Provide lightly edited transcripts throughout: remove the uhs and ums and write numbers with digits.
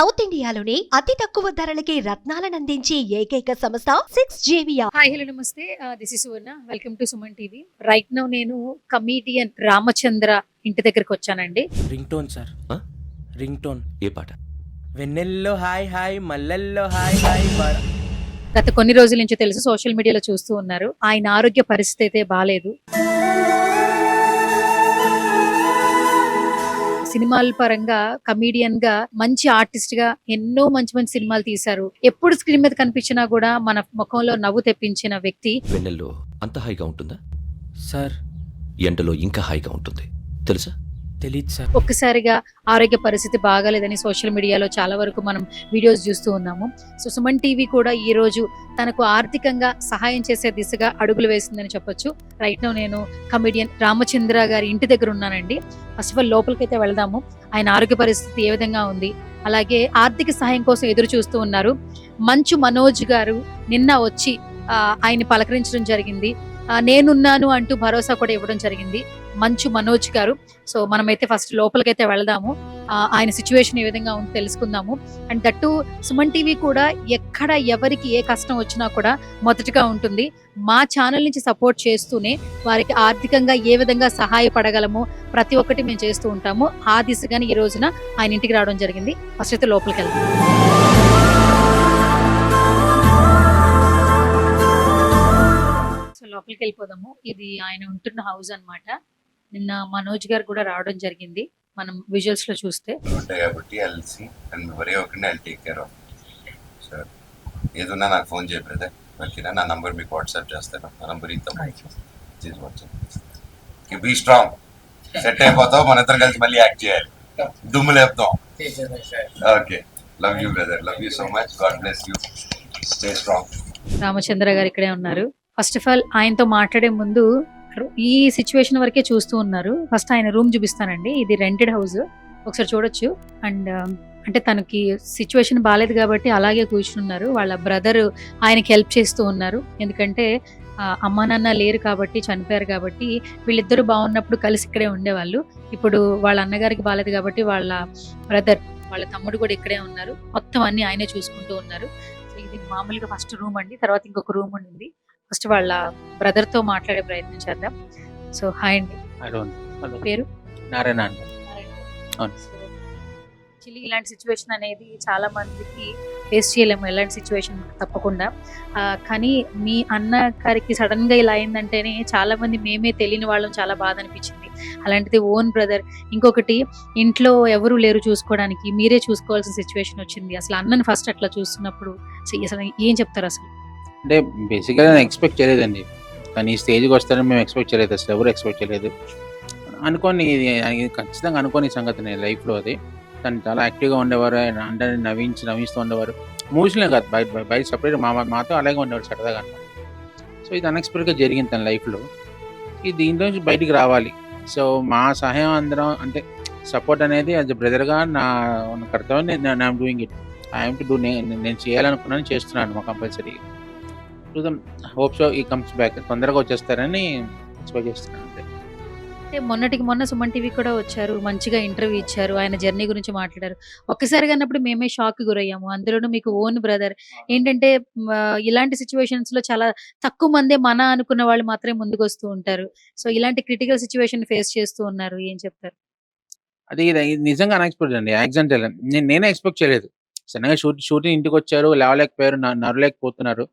South ఇండియాలోనే అతి తక్కువ ధరలకి రత్నాలనందించే ఏకైక సంస్థ 6JVR. హాయ్ హలో నమస్తే this is Suvarna welcome to Suman TV. Right now నేను కమీడియన్ రామచంద్ర ఇంటి దగ్గరకు వచ్చానండి. రింగ్ టోన్ సార్, ఆ? Ring tone. ఏ పాట? వెన్నెల్లో హాయ్ హాయ్, మల్లెల్లో హాయ్ హాయ్. గత కొన్ని రోజుల నుంచి తెలుసు, సోషల్ మీడియాలో చూస్తూ ఉన్నారు. ఆయన ఆరోగ్య పరిస్థితి అయితే బాగాలేదు. సినిమాల పరంగా కమీడియన్ గా మంచి ఆర్టిస్ట్ గా ఎన్నో మంచి మంచి సినిమాలు తీశారు. ఎప్పుడు స్క్రీన్ మీద కనిపించినా కూడా మన ముఖంలో నవ్వు తెప్పించిన వ్యక్తి. వెన్నెల్లో అంత హాయిగా ఉంటుందా? సార్ ఎండలో ఇంకా హాయిగా ఉంటుంది తెలుసా? తెలీదు సార్. ఒక్కసారిగా ఆరోగ్య పరిస్థితి బాగాలేదని సోషల్ మీడియాలో చాలా వరకు మనం వీడియోస్ చూస్తూ ఉన్నాము. సో సుమన్ టీవీ కూడా ఈ రోజు తనకు ఆర్థికంగా సహాయం చేసే దిశగా అడుగులు వేసిందని చెప్పొచ్చు. రైట్ నౌ నేను కమెడియన్ రామచంద్ర గారి ఇంటి దగ్గర ఉన్నానండి. ఫస్ట్ ఆఫ్ ఆల్ లోపలికైతే వెళదాము. ఆయన ఆరోగ్య పరిస్థితి ఏ విధంగా ఉంది, అలాగే ఆర్థిక సహాయం కోసం ఎదురు చూస్తూ ఉన్నారు. మంచు మనోజ్ గారు నిన్న వచ్చి ఆయన్ని పలకరించడం జరిగింది. నేనున్నాను అంటూ భరోసా కూడా ఇవ్వడం జరిగింది మంచు మనోజ్ గారు. సో మనమైతే ఫస్ట్ లోపలికైతే వెళదాము. ఆయన సిచ్యువేషన్ ఏ విధంగా ఉందో తెలుసుకుందాము. అండ్ దట్టు సుమన్ టీవీ కూడా ఎక్కడ ఎవరికి ఏ కష్టం వచ్చినా కూడా మొదటగా ఉంటుంది. మా ఛానల్ నుంచి సపోర్ట్ చేస్తూనే వారికి ఆర్థికంగా ఏ విధంగా సహాయపడగలమో ప్రతి ఒక్కటి మేము చేస్తూ ఉంటాము. ఆ దిశగానే ఈ రోజున ఆయన ఇంటికి రావడం జరిగింది. ఫస్ట్ అయితే లోపలికి వెళ్దాం. లోపలికి వెళ్ళిపోదాము. ఇది ఆయన ఉంటున్న హౌస్ అన్నమాట. నిన్న మనోజ్ గారు కూడా రావడం జరిగింది. మనం విజువల్స్ లో చూస్తే ఉంటాయి కాబట్టి ఎల్సి అండ్ వరే ఒకటి I take care of. Sir ఏదున్నా నాకు ఫోన్ చేయ బ్రదర్, ఓకేనా? నా నంబర్ మీకు వాట్సాప్ చేస్తాను. నా నంబర్ ఇద్దాం, బీ స్ట్రాంగ్. సెట్ అయిపోతావు, మన ఇద్దరు కలిసి మళ్ళీ యాక్ట్ చేయాలి, దుమ్ము లేపుతాం. Okay, love you brother, love you so much, god bless you, stay strong. Ramachandra గారు ఇక్కడే ఉన్నారు. ఫస్ట్ ఆఫ్ ఆల్ ఆయనతో మాట్లాడే ముందు ఈ సిచ్యువేషన్ వరకే చూస్తూ ఉన్నారు. ఫస్ట్ ఆయన రూమ్ చూపిస్తానండి. ఇది రెంటెడ్ హౌస్, ఒకసారి చూడొచ్చు. అండ్ అంటే తనకి సిచ్యువేషన్ బాగాలేదు కాబట్టి అలాగే కూర్చున్నారు. వాళ్ళ బ్రదర్ ఆయనకి హెల్ప్ చేస్తూ ఉన్నారు. ఎందుకంటే అమ్మా నాన్న లేరు కాబట్టి, చనిపోయారు కాబట్టి వీళ్ళిద్దరూ బాగున్నప్పుడు కలిసి ఇక్కడే ఉండేవాళ్ళు. ఇప్పుడు వాళ్ళ అన్నగారికి బాగాలేదు కాబట్టి వాళ్ళ బ్రదర్, వాళ్ళ తమ్ముడు కూడా ఇక్కడే ఉన్నారు. మొత్తం అన్ని ఆయనే చూసుకుంటూ ఉన్నారు. సో ఇది మామూలుగా ఫస్ట్ రూమ్ అండి. తర్వాత ఇంకొక రూమ్ ఉండింది. ఫస్ట్ వాళ్ళ బ్రదర్ తో మాట్లాడే ప్రయత్నం చేద్దాం. సో హాయ్ అండి. పేరు నారాయణ అండి. అవును. యాక్చువల్లీ ఇలాంటి సిచ్యువేషన్ అనేది చాలా మందికి ఫేస్ చేయలేము, ఎలాంటి సిచ్యువేషన్ తప్పకుండా. కానీ మీ అన్న గారికి సడన్ గా ఇలా అయిందంటేనే చాలా మంది మేమే తెలియని వాళ్ళం, చాలా బాధ అనిపించింది. అలాంటిది ఓన్ బ్రదర్, ఇంకొకటి ఇంట్లో ఎవరు లేరు చూసుకోవడానికి, మీరే చూసుకోవాల్సిన సిచ్యువేషన్ వచ్చింది. అసలు అన్నని ఫస్ట్ అట్లా చూస్తున్నప్పుడు అసలు ఏం చెప్తారు? అసలు అంటే బేసిక్గా నేను ఎక్స్పెక్ట్ చేయలేదండి, కానీ ఈ స్టేజ్కి వస్తారని మేము ఎక్స్పెక్ట్ చేయలేదు. అసలు ఎవరు ఎక్స్పెక్ట్ చేయలేదు. అనుకోని ఖచ్చితంగా అనుకోని సంగతి నేను లైఫ్లో. అది తను చాలా యాక్టివ్గా ఉండేవారు, అందరినీ నవ్విస్తూ ఉండేవారు. మూవీస్లో కాదు, బయట సపరేట్ మాతో అలాగే ఉండేవారు సరదాగా అనమాట. సో ఇది అన్ఎక్స్పెక్టెడ్గా జరిగింది తన లైఫ్లో. ఇది దీంట్లో నుంచి బయటికి రావాలి. సో మా సహాయం అందరం, అంటే సపోర్ట్ అనేది యాజ్ ఎ బ్రదర్గా నా కర్తవ్యం. నేను doing it, I have to do. నేను చేయాలనుకున్నాను, చేస్తున్నాను మా కంపల్సరీ. చూద్దాం, hope so he comes back, తొందరగా వచ్చేస్తారని ఎక్స్పెక్ట్ చేస్తున్నాను. అంటే మొన్నటికి మొన్న సుమన్ టీవీ కూడా వచ్చారు, మంచిగా ఇంటర్వ్యూ ఇచ్చారు, ఆయన జర్నీ గురించి మాట్లాడారు. ఒక్కసారిగా అన్నప్పుడు మేమే షాక్ గురయ్యాము. అందులోనూ మీకు ఓన్ బ్రదర్. ఏంటంటే ఇలాంటి సిచ్యువేషన్స్ లో చాలా తక్కువ మందే మన అనుకున్న వాళ్ళు మాత్రమే ముందుకు వస్తూ ఉంటారు. సో ఇలాంటి క్రిటికల్ సిచ్యువేషన్ ఫేస్ చేస్తూ ఉన్నారు, ఏం చెప్తారు? అది నిజంగా అన్ఎక్స్పెక్టెడ్ అండి, యాక్సిడెంటల్. నేనే ఎక్స్పెక్ట్ చేయలేదు. సడన్గా షూటింగ్ ఇంటికి వచ్చారు, లేవలేకపోయారు, నడవలేకపోతున్నారు.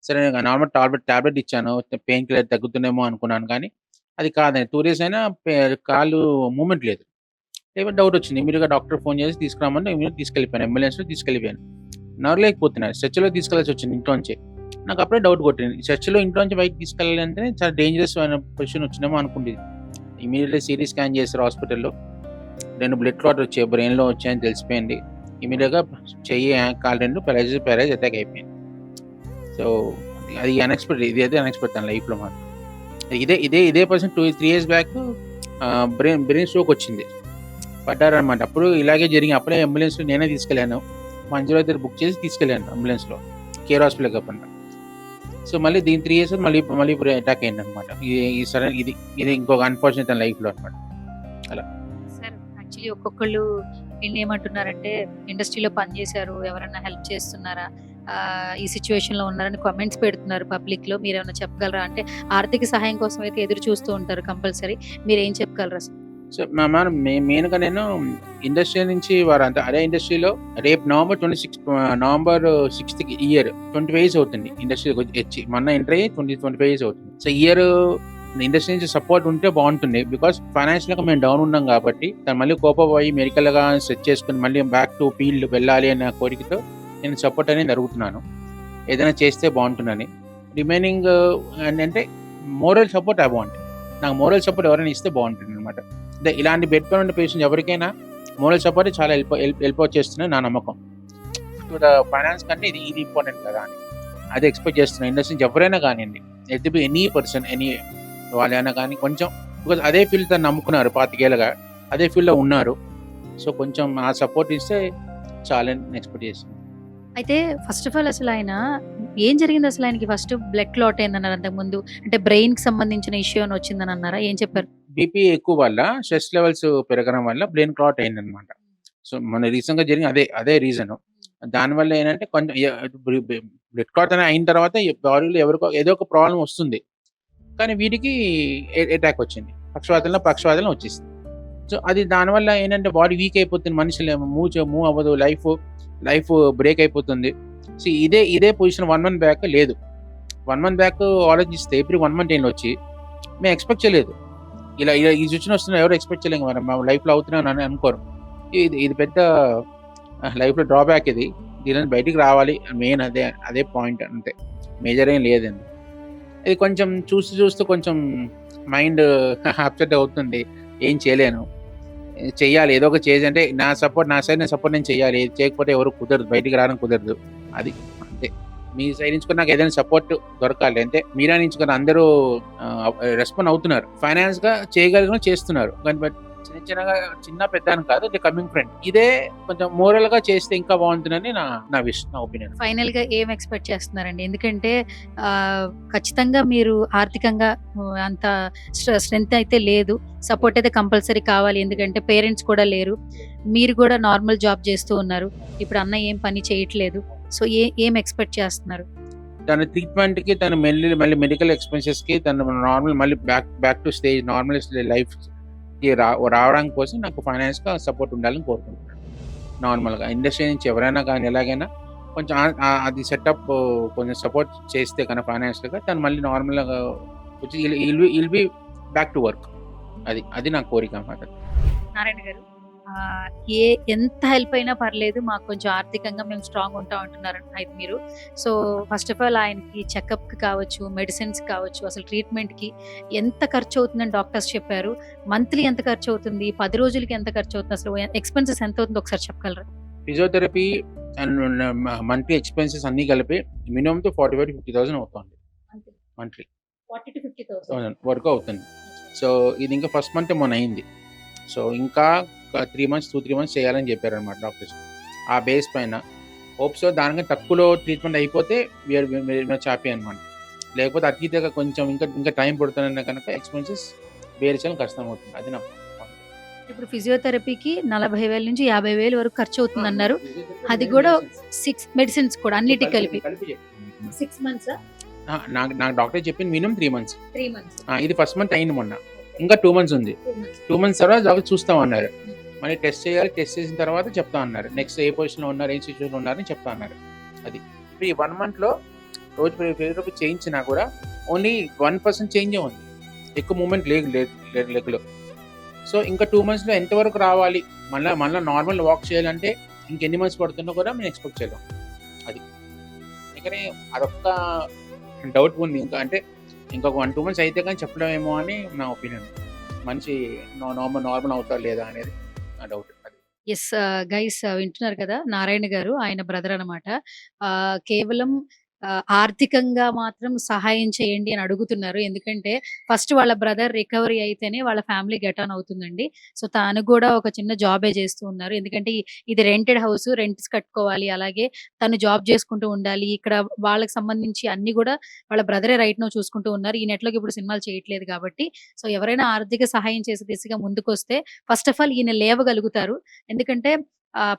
సరే నార్మల్ టాబ్లెట్ ఇచ్చాను, పెయిన్ కిల్లర్ తగ్గుతుందేమో అనుకున్నాను. కానీ అది కాదండి. 2 days అయినా కాలు మూమెంట్ లేదు. ఏమైనా డౌట్ వచ్చింది, ఇమీడియట్గా డాక్టర్ ఫోన్ చేసి తీసుకురామని ఇమీడియట్ తీసుకెళ్ళిపోయాను, అంబులెన్స్లో తీసుకెళ్ళిపోయాను. నడవలేకపోతున్నారు, స్ట్రెచ్లో తీసుకెళ్ళాల్సి వచ్చింది ఇంట్లోంచి. నాకు అప్పుడే డౌట్ కొట్టింది, స్ట్రెచ్లో ఇంట్లోంచి బయటకు తీసుకెళ్ళాలంటే చాలా డేంజరస్ అయిన పొజిషన్ వచ్చిందేమో అనుకుంటుంది. ఇమీడియట్గా సిటీ స్కాన్ చేశారు హాస్పిటల్లో. 2 బ్లడ్ క్లాట్ వచ్చాయి, బ్రెయిన్లో వచ్చాయని తెలిసిపోయింది. ఇమీడియట్గా చెయ్యి, కాలు 2 ప్యారేజ్ అటాక్ అయిపోయింది. సో అది అన్ఎక్స్పెక్టెడ్. ఇది అయితే అన్ఎక్స్పెక్టెడ్ తన లైఫ్లో మాత్రం. ఇదే person 2-3 years back brain stroke వచ్చింది, పడ్డారనమాట. అప్పుడు ఇలాగే జరిగింది. అప్పుడే అంబులెన్స్లో నేనే తీసుకెళ్ళాను, మంజులో దగ్గర బుక్ చేసి తీసుకెళ్ళాను అంబులెన్స్లో, కేర్ హాస్పిటల్ కాకుండా. సో మళ్ళీ దీని 3 years మళ్ళీ అటాక్ అయింది అనమాట. ఇది ఇంకొక అన్ఫార్చునేట్ తన లైఫ్లో అనమాట. అలా సార్ యాక్చువల్లీ ఒక్కొక్కళ్ళు ఈయన ఏమంటున్నారంటే ఇండస్ట్రీలో పనిచేశారు, ఎవరైనా హెల్ప్ చేస్తున్నారా, ఈ సిచ్యువేషన్ లో ఉన్నారని కామెంట్స్ పెడుతున్నారు పబ్లిక్ లో. మీరు ఏమైనా చెప్పగలరా? అంటే ఆర్థిక సహాయం కోసం అయితే ఎదురు చూస్తూ ఉంటారు కంపల్సరీ. మీరు ఏం చెప్పగలరా అసలు? సో మనం మెయిన్గా నేను ఇండస్ట్రీ నుంచి వారు అంటే అదే ఇండస్ట్రీలో రేపు నవంబర్ 6th ఇయర్ 25 years అవుతుంది ఇండస్ట్రీకి వచ్చి. మొన్న ఎంటర్ అయ్యి 25 years అవుతుంది. సో ఇయర్ ఇండస్ట్రీ నుంచి సపోర్ట్ ఉంటే బాగుంటుంది. బికాస్ ఫైనాన్షియల్ గా మేము డౌన్ ఉన్నాం కాబట్టి తను మళ్ళీ కోపపోయి మెడికల్ గా సెట్ చేసుకుని మళ్ళీ బ్యాక్ టు ఫీల్డ్ వెళ్ళాలి అనే కోరికతో నేను సపోర్ట్ అనేది అడుగుతున్నాను. ఏదైనా చేస్తే బాగుంటుందని. రిమైనింగ్ ఏంటంటే మోరల్ సపోర్ట్ బాగుంటుంది. నాకు మోరల్ సపోర్ట్ ఎవరైనా ఇస్తే బాగుంటుంది అనమాట. ఇలాంటి బెడ్ పైన ఉన్న పేషెంట్ ఎవరికైనా మోరల్ సపోర్ట్ చాలా హెల్ప్ చేస్తున్నాయి నా నమ్మకం. ఫైనాన్స్ కంటే ఇది ఇంపార్టెంట్ కదా అని అది ఎక్స్పెక్ట్ చేస్తున్నాను. ఇండస్ట్రీ నుంచి ఎవరైనా కానివ్వండి, ఎట్ బి ఎనీ పర్సన్ వాళ్ళైనా కానీ కొంచెం బికాజ్ అదే ఫీల్డ్ తను నమ్ముకున్నారు 25 years అదే ఫీల్డ్లో ఉన్నారు. సో కొంచెం ఆ సపోర్ట్ ఇస్తే చాలా ఎక్స్పెక్ట్ చేస్తున్నాను. అయితే ఫస్ట్ ఆఫ్ ఆల్ అసలు ఆయన ఏం జరిగింది? అసలు ఆయనకి ఫస్ట్ బ్లడ్ క్లాట్ అయిందన్నారు అంతకు ముందు. అంటే బ్రెయిన్ కి సంబంధించిన ఇష్యూ అని వచ్చిందని అన్నారా? ఏం చెప్పారు? బీపీ ఎక్కువ వల్ల స్ట్రెస్ లెవెల్స్ పెరగడం వల్ల బ్రెయిన్ క్లాట్ అయిందనమాట. సో మన రీసెంట్ గా జరిగిన అదే రీజన్. దానివల్ల ఏంటంటే కొంచెం బ్లడ్ క్లాట్ అనేది అయిన తర్వాత బాడీలో ఎవరికో ఏదో ఒక ప్రాబ్లం వస్తుంది. కానీ వీటికి అటాక్ వచ్చింది, పక్షవాతంలో వచ్చేసింది. సో అది దానివల్ల ఏంటంటే బాడీ వీక్ అయిపోతుంది, మనుషులు మూవ్ అవ్వదు, లైఫ్ బ్రేక్ అయిపోతుంది. సో ఇదే పొజిషన్ 1 month బ్యాక్ లేదు. 1 month బ్యాక్ ఆలోచిస్తే ఇప్పుడు 1 month వచ్చి మేము ఎక్స్పెక్ట్ చేయలేదు. ఇలా ఈ సిచ్యువేషన్ వస్తున్నా ఎవరు ఎక్స్పెక్ట్ చేయలేము. మరి మా లైఫ్లో అవుతున్నాను అని అనుకోరు. ఇది పెద్ద లైఫ్లో డ్రాబ్యాక్. దీని బయటికి రావాలి, మెయిన్ అదే పాయింట్ అంతే, మేజర్ ఏం లేదండి. ఇది కొంచెం చూస్తూ కొంచెం మైండ్ అప్సెట్ అవుతుంది. ఏం చేయలేను, చెయ్యాలి ఏదో ఒక చేసి అంటే నా సైడ్ నేను చెయ్యాలి. ఏది చేయకపోతే ఎవరు కుదరదు, బయటికి రావడం కుదరదు. అది అంతే. మీ సైడ్ నుంచి కూడా నాకు ఏదైనా సపోర్ట్ దొరకాలి. అంటే మీరా నుంచి కూడా అందరూ రెస్పాండ్ అవుతున్నారు, ఫైనాన్స్ గా చేయగలిగిన చేస్తున్నారు. కానీ చిన్న పెద్ద అని కాదు, కమింగ్ ఫ్రెండ్. ఇదే కొంచెం మోరల్ గా చేస్తే ఇంకా బాగుంటుందని నా ఒపీనియన్. ఫైనల్ గా ఏం ఎక్స్పెక్ట్ చేస్తున్నారండి? ఎందుకంటే ఖచ్చితంగా మీరు ఆర్థికంగా అంత స్ట్రెంత్ అయితే లేదు, సపోర్ట్ అయితే కంపల్సరీ కావాలి. ఎందుకంటే పేరెంట్స్ కూడా లేరు, మీరు కూడా నార్మల్ జాబ్ చేస్తూ ఉన్నారు. ఇప్పుడు అన్న ఏం పని చేయట్లేదు. సో ఏం ఎక్స్పెక్ట్ చేస్తున్నారు? తన ట్రీట్మెంట్ కి, తన మళ్ళీ మెడికల్ ఎక్స్పెన్సెస్ కి, తన నార్మల్ మళ్ళీ back to stage normal life రావడానికి కోసం నాకు ఫైనాన్స్ గా సపోర్ట్ ఉండాలని కోరుకుంటున్నాను. నార్మల్ గా ఇండస్ట్రీ నుంచి ఎవరైనా కానీ ఎలాగైనా కొంచెం అది సెటప్ కొంచెం సపోర్ట్ చేస్తే కనుక ఫైనాన్షియల్ గా తను మళ్ళీ నార్మల్ గా వచ్చి will be back to work. అది నా కోరిక అన్నమాట. నారాయణ గారు, ఎంత హెల్ప్ అయినా పర్లేదు, మాకు కొంచెం ఆర్థికంగా మేము స్ట్రాంగ్ ఉంటాం అంటున్నారు అయితే మీరు. సో ఫస్ట్ ఆఫ్ ఆల్ ఆయనకి చెకప్ కి కావచ్చు, మెడిసిన్స్ కావచ్చు, అసలు ట్రీట్మెంట్ కి ఎంత ఖర్చు అవుతుందని డాక్టర్స్ చెప్పారు. మంత్లీ ఎంత ఖర్చు అవుతుంది, 10 రోజులకి ఎంత ఖర్చు అవుతుంది, అసలు ఎక్స్పెన్సెస్ ఎంత అవుతుంది ఒకసారి చెప్పగలరా? ఫిజియోథెరపీ అండ్ మంత్లీ ఎక్స్పెన్సెస్ అన్ని కలిపి మినిమం 45,000 to 50,000 అవుతుంది మంత్లీ. 40,000 to 50,000 వరకు అవుతుంది. సో ఇది ఇంకా ఫస్ట్ మంత్ మొన్న అయింది. సో ఇంకా 2-3 months చేయాలని చెప్పారు అనమాట డాక్టర్స్. ఆ బేస్ పైన హోప్స్ దానికంటే తక్కువలో ట్రీట్మెంట్ అయిపోతే చాపి అనమాట. లేకపోతే అతిథిగా కొంచెం ఇంకా టైం పడుతుందన్న కనుక ఎక్స్పెన్సెస్ వేరే చాలా కష్టం అవుతుంది. అది నా ఇప్పుడు ఫిజియోథెరపీకి 40,000 నుంచి 50,000 వరకు ఖర్చు అవుతుంది అన్నారు. అది కూడా 6 మెడిసిన్స్ కూడా అన్నిటి కలిపి 6 months. నాకు డాక్టర్ చెప్పింది మినిమం 3 months. ఇది ఫస్ట్ మంత్ అయింది మొన్న, ఇంకా 2 months ఉంది. 2 months తర్వాత డాక్టర్ చూస్తామన్నారు. మళ్ళీ టెస్ట్ చేయాలి, టెస్ట్ చేసిన తర్వాత చెప్తా అన్నారు. నెక్స్ట్ ఏ పొజిషన్లో ఉన్నారు, ఏ సిచ్యువేషన్లో ఉన్నారని చెప్తా అన్నారు. అది ఇప్పుడు ఈ 1 month రోజు ఫిజియోథెరపీ చేయించినా కూడా ఓన్లీ 1% చేంజే ఉంది, ఎక్కువ మూమెంట్ లెగ్లో. సో ఇంకా 2 months ఎంతవరకు రావాలి, మళ్ళీ నార్మల్ వాక్ చేయాలంటే ఇంకెన్ని మంత్స్ పడుతుందో కూడా మేము ఎక్స్పెక్ట్ చేయలేం. అది అందుకని అదొక్క డౌట్ ఉంది. ఇంకా అంటే ఇంకొక 1-2 months అయితే కానీ చెప్పలేమేమో అని నా ఒపీనియన్. మనిషి నార్మల్ అవుతారు లేదా అనేది నా డౌట్. ఎస్ గైస్, వింటున్నారు కదా, నారాయణ గారు ఆయన బ్రదర్ అనమాట. కేవలం ఆర్థికంగా మాత్రం సహాయం చేయండి అని అడుగుతున్నారు. ఎందుకంటే ఫస్ట్ వాళ్ళ బ్రదర్ రికవరీ అయితేనే వాళ్ళ ఫ్యామిలీ గెట్ ఆన్ అవుతుందండి. సో తాను కూడా ఒక చిన్న జాబే చేస్తూ ఉన్నారు. ఎందుకంటే ఇది రెంటెడ్ హౌస్, రెంట్స్ కట్టుకోవాలి. అలాగే తను జాబ్ చేసుకుంటూ ఉండాలి. ఇక్కడ వాళ్ళకి సంబంధించి అన్ని కూడా వాళ్ళ బ్రదరే రైట్ నౌ చూసుకుంటూ ఉన్నారు. ఈ నెట్‌లోకి ఇప్పుడు సినిమాలు చేయట్లేదు కాబట్టి. సో ఎవరైనా ఆర్థిక సహాయం చేసే దిశగా ముందుకొస్తే ఫస్ట్ ఆఫ్ ఆల్ ఈయన లేవగలుగుతారు. ఎందుకంటే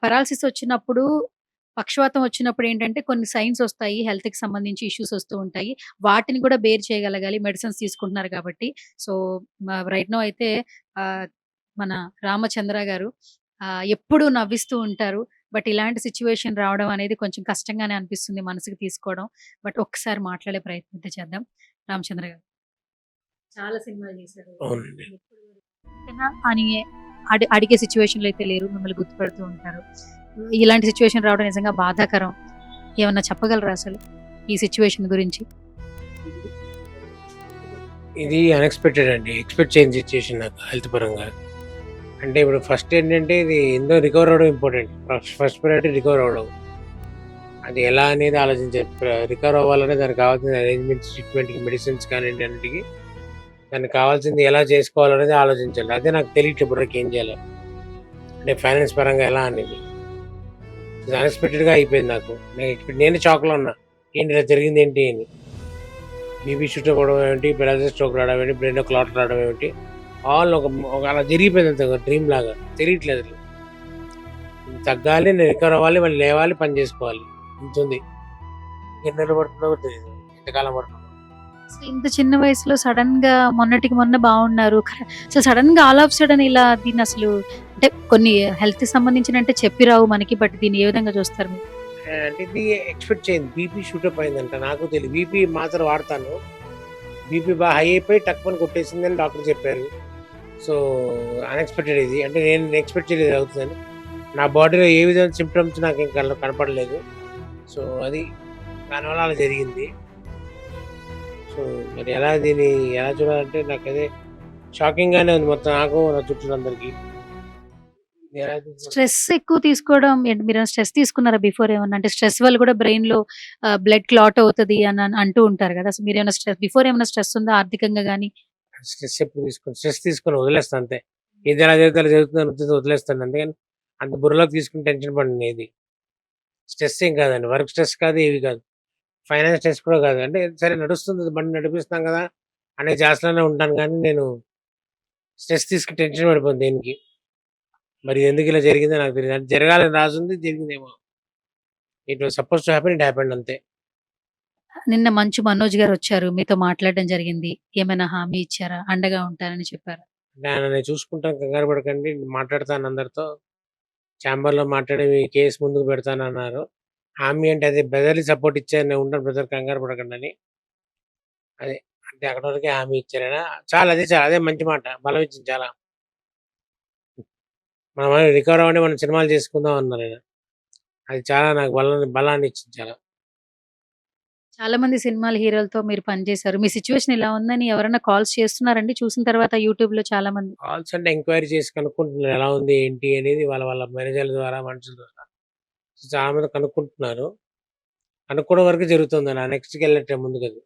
పారాలిసిస్ వచ్చినప్పుడు, పక్షవాతం వచ్చినప్పుడు ఏంటంటే కొన్ని సైన్స్ వస్తాయి. హెల్త్‌కి సంబంధించి ఇష్యూస్ వస్తూ ఉంటాయి. వాటిని కూడా బేర్ చేయగలగాలి. మెడిసిన్స్ తీసుకుంటున్నారు కాబట్టి. సో రైట్ నౌ అయితే ఆహ్, మన రామచంద్ర గారు ఎప్పుడూ నవ్విస్తూ ఉంటారు. బట్ ఇలాంటి సిట్యుయేషన్ రావడం అనేది కొంచెం కష్టంగానే అనిపిస్తుంది మనసుకి తీసుకోవడం. బట్ ఒక్కసారి మాట్లాడే ప్రయత్నం అయితే చేద్దాం. రామచంద్ర గారు చాలా సినిమాలు చేశారు. అవునండి. ఓకేనా అని అడిగే సిట్యుయేషన్‌లో అయితే లేరు. మిమ్మల్ని గుర్తుపెడుతూ ఉంటారు. ఇలాంటి సిట్యుయేషన్ రావడం నిజంగా బాధాకరం. ఏమన్నా చెప్పగలరా అసలు ఈ సిట్యుయేషన్ గురించి? ఇది అన్‌ఎక్స్‌పెక్టెడ్ అండి. ఎక్స్‌పెక్ట్ చేయని సిట్యుయేషన్ నాకు హెల్త్ పరంగా. అంటే ఇప్పుడు ఫస్ట్ ఏంటంటే ఇది ఎంతో రికవర్ అవ్వడం ఇంపార్టెంట్. ఫస్ట్ ప్రయారిటీ రికవర్ అవ్వడం. అది ఎలా అనేది ఆలోచించాలి. రికవర్ అవ్వాలంటే దానికి కావాల్సిన అరేంజ్‌మెంట్స్, ట్రీట్‌మెంట్‌కి, మెడిసిన్స్ కానియండి అన్నిటికి దానికి కావాల్సింది ఎలా చేసుకోవాలనేది ఆలోచించాలి. అదే నాకు తెలియట్లేదు ఇప్పటివరకు ఏం చేయాలో. అంటే ఫైనాన్స్ పరంగా ఎలా అనేది. ఇది అన్‌ఎక్స్‌పెక్టెడ్‌గా అయిపోయింది నాకు. నేనే షాక్‌లో ఉన్నా. ఏంటి ఇలా జరిగింది ఏంటి అని. బీపీ షూట్ అవ్వడం ఏమిటి, పెరాలసిస్ స్ట్రోక్ రావడం ఏంటి, బ్రెయిన్‌లో క్లాట్ రావడం ఏమిటి, ఆల్ ఒక అలా జరిగిపోయింది అంతే ఒక డ్రీమ్ లాగా. తెలియట్లేదు అసలు. ఇది తగ్గాలి, నేను రికవర్ అవ్వాలి, మళ్ళీ లేవాలి, పని చేసుకోవాలి. ఇంతుంది. ఎన్ని నెలలు పడుతుందో కూడా తెలీదు. ఎంతకాలం పడుతుందో. అసలు ఇంత చిన్న వయసులో సడెన్‌గా మొన్నటికి మొన్న బాగున్నారు. సో సడెన్‌గా ఆల్ ఆఫ్ సడెన్ ఇలా దీన్ని అసలు అంటే కొన్ని హెల్త్‌కి సంబంధించిన అంటే చెప్పి రావు మనకి. బట్ దీన్ని ఏ విధంగా చూస్తారు మీరు? అంటే ఇది ఎక్స్‌పెక్ట్ చేయండి. బీపీ షూటప్ అయిందంట. నాకు తెలియదు. బీపీ మాత్ర వాడతాను. బీపీ బాగా హై అయిపోయి టక్కుమని కొట్టేసిందని డాక్టర్ చెప్పారు. సో అన్‌ఎక్స్‌పెక్టెడ్ ఇది. అంటే నేను ఎక్స్‌పెక్ట్ చేయలేదు అవుతుందని. నా బాడీలో ఏ విధమైన సింప్టమ్స్ నాకు ఇంకా కనపడలేదు. సో అది దానివల్ల అలా జరిగింది. సో మరి దీన్ని ఎలా చూడాలంటే నాకదే షాకింగ్‌గానే ఉంది మొత్తం నాకు, నా చుట్టూలందరికీ. ఎలా చూడాలి? స్ట్రెస్ ఎక్కువ తీసుకోవడం ఏంటి? మీరు స్ట్రెస్ తీసుకున్నారా బిఫోర్ ఏమన్నా? అంటే స్ట్రెస్ వల్ల కూడా బ్రెయిన్‌లో బ్లడ్ క్లాట్ అవుతది అని అంటూ ఉంటారు కదా! సో మీరేమైనా బిఫోర్ ఏమైనా స్ట్రెస్ ఉందా ఆర్థికంగా గాని? స్ట్రెస్ ఎప్పుడు తీసుకోను. స్ట్రెస్ తీసుకొని వదిలేస్తా అంతే. ఏది ఎలా జరిగితే అలా జరుగుతుందని ఉత్తేజం వదిలేస్తాను. అందుకని అంత బుర్రలోకి తీసుకొని టెన్షన్ పడను ఏది. స్ట్రెస్ ఏం కాదండి. వర్క్ స్ట్రెస్ కాదు, ఏవి కాదు. ఫైనాన్స్ స్ట్రెస్ కూడా కాదు. అంటే సరే నడుస్తుంది, బండి నడిపిస్తున్నాం కదా అనే ధ్యాసలోనే ఉంటాను కానీ నేను స్ట్రెస్ తీసుకొని టెన్షన్ పడిపోను దేనికి. మరి ఎందుకు ఇలా జరిగిందో నాకు తెలియదు. అంటే జరగాలని రాసుంది, జరిగిందేమో. It was suppose to happen, it happened అంతే. నిన్న మంచు మనోజ్ గారు వచ్చారు. మీతో మాట్లాడడం జరిగింది. ఏమైనా హామీ ఇచ్చారా? అండగా ఉంటారని చెప్పారా? అంటే ఆయన నేను చూసుకుంటాను, కంగారు పడకండి, మాట్లాడతాను అందరితో. ఛాంబర్‌లో మాట్లాడి మీ కేస్ ముందుకు పెడతానన్నారు. హామీ అంటే అదే బ్రదర్‌లీ సపోర్ట్ ఇచ్చారు. నేను ఉంటాను బ్రదర్, కంగారు పడకండని. అదే. అంటే అక్కడి వరకే హామీ ఇచ్చారాయన. అదే చాలు. అదే మంచి మాట. బలం ఇచ్చింది చాలా. మనం రికవర్ అవ్వండి, మనం సినిమాలు చేసుకుందాం అన్నారాయన. అది చాలా నాకు బలాన్ని ఇచ్చింది చాలా. చాలా మంది సినిమాల హీరోలతో మీరు పనిచేశారు. మీ సిట్యుయేషన్ ఇలా ఉందని ఎవరైనా కాల్స్ చేస్తున్నారండి చూసిన తర్వాత యూట్యూబ్‌లో చాలా మంది? కాల్స్ అంటే ఎంక్వైరీ చేసి కనుక్కుంటున్నారు ఎలా ఉంది, ఏంటి అనేది వాళ్ళ మేనేజర్ల ద్వారా, మనుషుల ద్వారా. చాలా మంది కనుక్కుంటున్నారు. కనుక్కోవడం వరకు జరుగుతుందండి. ఆ నెక్స్ట్‌కి వెళ్ళట్లే ముందుకది.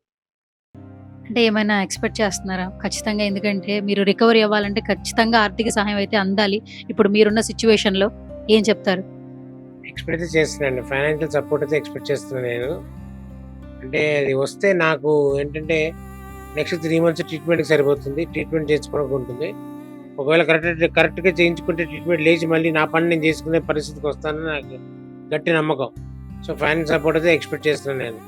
అంటే ఏమైనా ఎక్స్‌పెక్ట్ చేస్తున్నారా? ఖచ్చితంగా ఎందుకంటే మీరు రికవరీ అవ్వాలంటే ఖచ్చితంగా ఆర్థిక సహాయం అయితే అందాలి. ఇప్పుడు మీరున్న సిట్యుయేషన్‌లో ఏం చెప్తారు? ఎక్స్‌పెక్ట్ అయితే చేస్తున్నానండి. ఫైనాన్షియల్ సపోర్ట్ అయితే ఎక్స్‌పెక్ట్ చేస్తున్నాను నేను. అంటే అది వస్తే నాకు ఏంటంటే నెక్స్ట్ 3 మంత్స్ ట్రీట్మెంట్‌కి సరిపోతుంది. ట్రీట్మెంట్ చేసుకోవడానికి ఉంటుంది. ఒకవేళ కరెక్ట్‌గా చేయించుకుంటే ట్రీట్మెంట్ లేచి మళ్ళీ నా పని నేను చేసుకునే పరిస్థితికి వస్తానని నాకు గట్టి నమ్మకం. సో ఫైనాన్స్ సపోర్ట్ అయితే ఎక్స్‌పెక్ట్ చేస్తున్నాను నేను.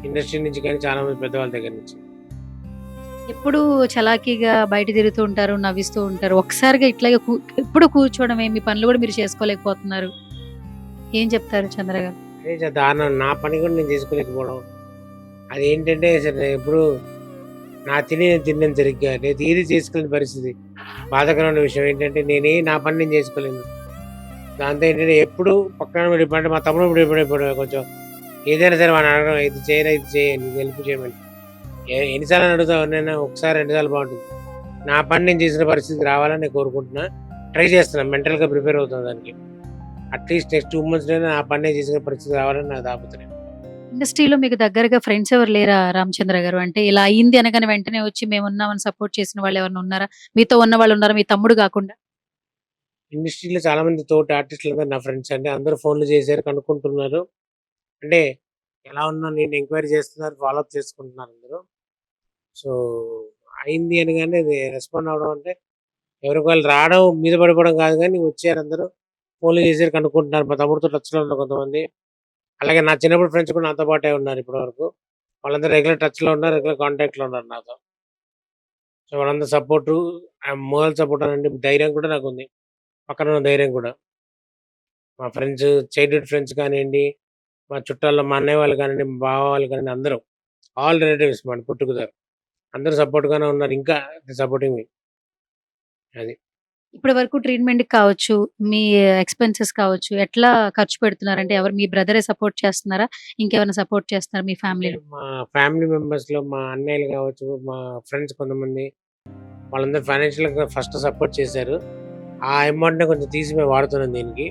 ఇండస్ట్రీ నుంచి కానీ చాలా మంది పెద్దవాళ్ళ దగ్గర నుంచి. ఎప్పుడు చలాకీగా బయట తిరుగుతూ ఉంటారు, నవ్విస్తూ ఉంటారు. ఒక్కసారిగా ఇట్లాగే ఎప్పుడు కూర్చోవడమే, మీ పనులు కూడా మీరు చేసుకోలేకపోతున్నారు. ఏం చెప్తారు చంద్ర గారు? అదే దారుణం. నా పని కూడా నేను చేసుకోలేకపోవడం. అదేంటంటే అసలు ఎప్పుడు నేను తిన్నాను సరిగ్గా. నేను ఏది చేసుకోలేని పరిస్థితి. బాధాకరమైన విషయం ఏంటంటే నా పని నేను చేసుకోలేను. దాంతో ఏంటంటే ఎప్పుడు పక్కన పడిపోయి మా తమ్ముడు పడిపోయాడు కొంచెం. ఏదైనా సరే వాడిని అడగడం, ఇది చేయరా, ఇది చేయండి, హెల్ప్ చేయమని. ఎన్నిసార్లు అడుగుతావు? నేను ఒకసారి 2 సార్లు బాగుంటుంది. నా పని నేను చేసిన పరిస్థితి రావాలని నేను కోరుకుంటున్నా. ట్రై చేస్తున్నాను, మెంటల్‌గా ప్రిపేర్ అవుతాను దానికి. అట్లీస్ట్ నెక్స్ట్ 2 మంత్స్‌లోనే నా పని నేను చేసిన పరిస్థితి రావాలని నా తాపత్రయం. ఇండస్ట్రీలో మీకు దగ్గరగా ఫ్రెండ్స్ ఎవరు లేరా రామచంద్ర గారు? అంటే ఇలా అయింది అనగానే వెంటనే వచ్చి మేమున్నామని సపోర్ట్ చేసిన వాళ్ళు ఎవరైనా ఉన్నారా? మీతో ఉన్న వాళ్ళు ఉన్నారా? మీ తమ్ముడు గాకుండా? ఇండస్ట్రీలో చాలా మంది తోటి ఆర్టిస్టులు అందరూ నా ఫ్రెండ్స్ అండి. అందరూ ఫోన్లు చేశారు, కనుక్కుంటున్నారు. అంటే ఎలా ఉన్నా నేను ఎంక్వైరీ చేస్తున్నారు, ఫాలోఅప్ చేసుకుంటున్నారు అందరూ. సో అయింది అనగానే అది రెస్పాండ్ అవ్వడం అంటే ఎవరికి వాళ్ళు రావడం మీద పడిపోవడం కాదు, కానీ వచ్చారు అందరూ ఫోన్లు చేశారు, కనుక్కుంటున్నారు. మా తమ్ముడితో టచ్లో ఉన్నారు కొంతమంది. అలాగే నా చిన్నప్పుడు ఫ్రెండ్స్ కూడా నాతో పాటే ఉన్నారు ఇప్పటి వరకు. వాళ్ళందరూ రెగ్యులర్ టచ్లో ఉన్నారు, రెగ్యులర్ కాంటాక్ట్లో ఉన్నారు నాతో. సో వాళ్ళందరూ సపోర్టు, మోరల్ సపోర్ట్ అనండి, ధైర్యం కూడా నాకు ఉంది. పక్కన ఉన్న ధైర్యం కూడా. మా ఫ్రెండ్స్, చైల్డ్‌హుడ్ ఫ్రెండ్స్ కానియండి, మా చుట్టాల్లో మా అన్నయ్య వాళ్ళు కానియండి, మా బావ వాళ్ళు కానియండి, అందరూ ఆల్ రిలేటివ్స్ మన పుట్టుకతోరు. అందరూ సపోర్ట్‌గానే ఉన్నారు. ఇంకా సపోర్టింగ్ మీ. అది. ఇప్పటి వరకు ట్రీట్మెంట్‌కి కావచ్చు, మీ ఎక్స్‌పెన్సెస్ కావచ్చు, ఎట్లా ఖర్చు పెడుతున్నారంటే ఎవరు మీ బ్రదరే సపోర్ట్ చేస్తున్నారా? ఇంకెవరైనా సపోర్ట్ చేస్తున్నారా మీ ఫ్యామిలీలో? మా ఫ్యామిలీ మెంబర్స్‌లో మా అన్నయ్యలు కావచ్చు, మా ఫ్రెండ్స్ కొంతమంది వాళ్ళందరూ ఫైనాన్షియల్‌గా ఫస్ట్ సపోర్ట్ చేశారు. ఆ అమౌంట్‌ని కొంచెం తీసి మేము వాడుతున్నాం దీనికి.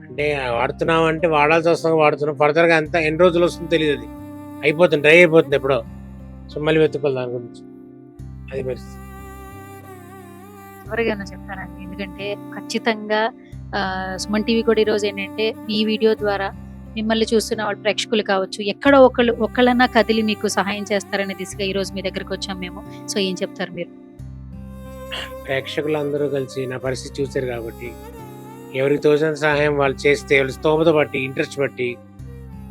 అంటే వాడుతున్నాం అంటే వాడాల్సి వస్తుంది వాడుతున్నాం. ఫర్దర్‌గా అంతా ఎన్ని రోజులు వస్తుందో తెలీదది. అయిపోతుంది, డ్రై అయిపోతుంది ఎప్పుడో. సో మళ్ళీ వెతుక్కోవాలి దాని గురించి. అది పరిస్థితి. చివరిగా ఏమన్నా చెప్తారండి? ఎందుకంటే ఖచ్చితంగా సుమన్ టీవీ కూడా ఈరోజు ఏంటంటే ఈ వీడియో ద్వారా మిమ్మల్ని చూస్తున్న వాళ్ళు ప్రేక్షకులు కావచ్చు, ఎక్కడో ఒకళ్ళన్నా కదిలి మీకు సహాయం చేస్తారనే దిశగా ఈరోజు మీ దగ్గరికి వచ్చాం మేము. సో ఏం చెప్తారు మీరు? ప్రేక్షకులందరూ కలిసి నా పరిస్థితి చూశారు కాబట్టి ఎవరికి తోచిన సహాయం వాళ్ళు చేస్తే, వాళ్ళ స్తోమత బట్టి, ఇంట్రెస్ట్ బట్టి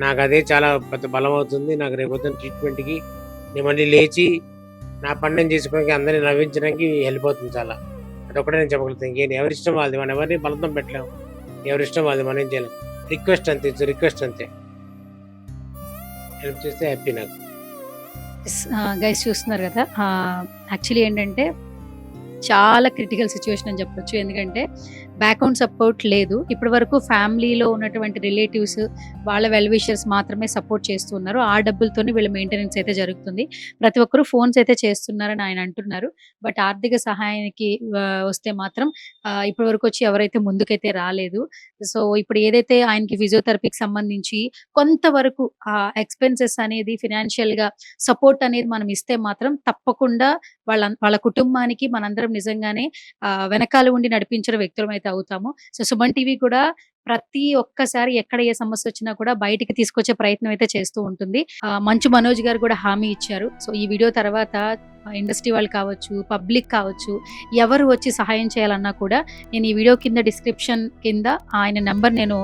నాకు అదే చాలా పెద్ద బలం అవుతుంది. నాకు రేపొద్దున ట్రీట్మెంట్‌కి నేను మళ్ళీ లేచి నా పని నేను చేసుకోవడానికి, అందరిని నవ్వించడానికి హెల్ప్ అవుతుంది చాలా. అదొక్కటే నేను చెప్పగలుగుతాను. ఇంకేం ఎవరిష్టం వాళ్ళది. మనం ఎవరిని బలవంతం పెట్టలేము. ఎవరిష్టం వాళ్ళది, మనం ఏం చేయలేం. రిక్వెస్ట్ అంతే, రిక్వెస్ట్ అంతే. హెల్ప్ చేస్తే హ్యాపీ నాకు. గైస్ చూస్తున్నారు కదా! యాక్చువల్లీ ఏంటంటే చాలా క్రిటికల్ సిచ్యువేషన్ అని చెప్పొచ్చు. ఎందుకంటే బ్యాక్‌గ్రౌండ్ సపోర్ట్ లేదు. ఇప్పటి వరకు ఫ్యామిలీలో ఉన్నటువంటి రిలేటివ్స్, వాళ్ళ వెల్ విషర్స్ మాత్రమే సపోర్ట్ చేస్తున్నారు. ఆ డబ్బులతోనే వీళ్ళ మెయింటెనెన్స్ అయితే జరుగుతుంది. ప్రతి ఒక్కరు ఫోన్స్ అయితే చేస్తున్నారని ఆయన అంటున్నారు. బట్ ఆర్థిక సహాయానికి వస్తే మాత్రం ఇప్పటి వరకు వచ్చి ఎవరైతే ముందుకైతే రాలేదు. సో ఇప్పుడు ఏదైతే ఆయనకి ఫిజియోథెరపీకి సంబంధించి కొంతవరకు ఎక్స్‌పెన్సెస్ అనేది ఫినాన్షియల్‌గా సపోర్ట్ అనేది మనం ఇస్తే మాత్రం తప్పకుండా వాళ్ళ కుటుంబానికి మనందరం నిజంగానే వెనకాల ఉండి నడిపించిన వ్యక్తులమైతే అవుతాము. సో సుమన్ టీవీ కూడా ప్రతి ఒక్కసారి ఎక్కడ ఏ సమస్య వచ్చినా కూడా బయటికి తీసుకొచ్చే ప్రయత్నం అయితే చేస్తూ ఉంటుంది. మంచు మనోజ్ గారు కూడా హామీ ఇచ్చారు. సో ఈ వీడియో తర్వాత ఇండస్ట్రీ వాళ్ళు కావచ్చు, పబ్లిక్ కావచ్చు, ఎవరు వచ్చి సహాయం చేయాలన్నా కూడా నేను ఈ వీడియో కింద డిస్క్రిప్షన్ కింద ఆయన నెంబర్ నేను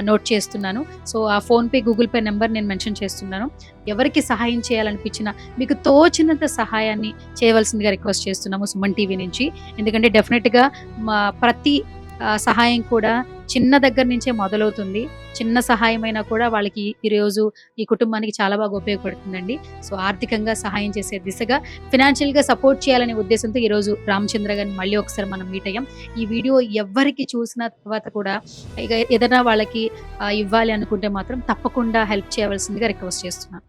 నోట్ చేస్తున్నాను. సో ఆ ఫోన్‌పే, గూగుల్ పే నెంబర్ నేను మెన్షన్ చేస్తున్నాను. ఎవరికి సహాయం చేయాలనిపించినా మీకు తోచినంత సహాయాన్ని చేయవలసిందిగా రిక్వెస్ట్ చేస్తున్నాము సుమన్ టీవీ నుంచి. ఎందుకంటే డెఫినెట్‌గా ప్రతి సహాయం కూడా చిన్న దగ్గర నుంచే మొదలవుతుంది. చిన్న సహాయమైనా కూడా వాళ్ళకి ఈరోజు ఈ కుటుంబానికి చాలా బాగా ఉపయోగపడుతుందండి. సో ఆర్థికంగా సహాయం చేసే దిశగా ఫినాన్షియల్‌గా సపోర్ట్ చేయాలనే ఉద్దేశంతో ఈరోజు రామచంద్ర గారిని మళ్ళీ ఒకసారి మనం మీట్ అయ్యాం. ఈ వీడియో ఎవ్వరికి చూసిన తర్వాత కూడా ఏదైనా వాళ్ళకి ఇవ్వాలి అనుకుంటే మాత్రం తప్పకుండా హెల్ప్ చేయవలసిందిగా రిక్వెస్ట్ చేస్తున్నాను.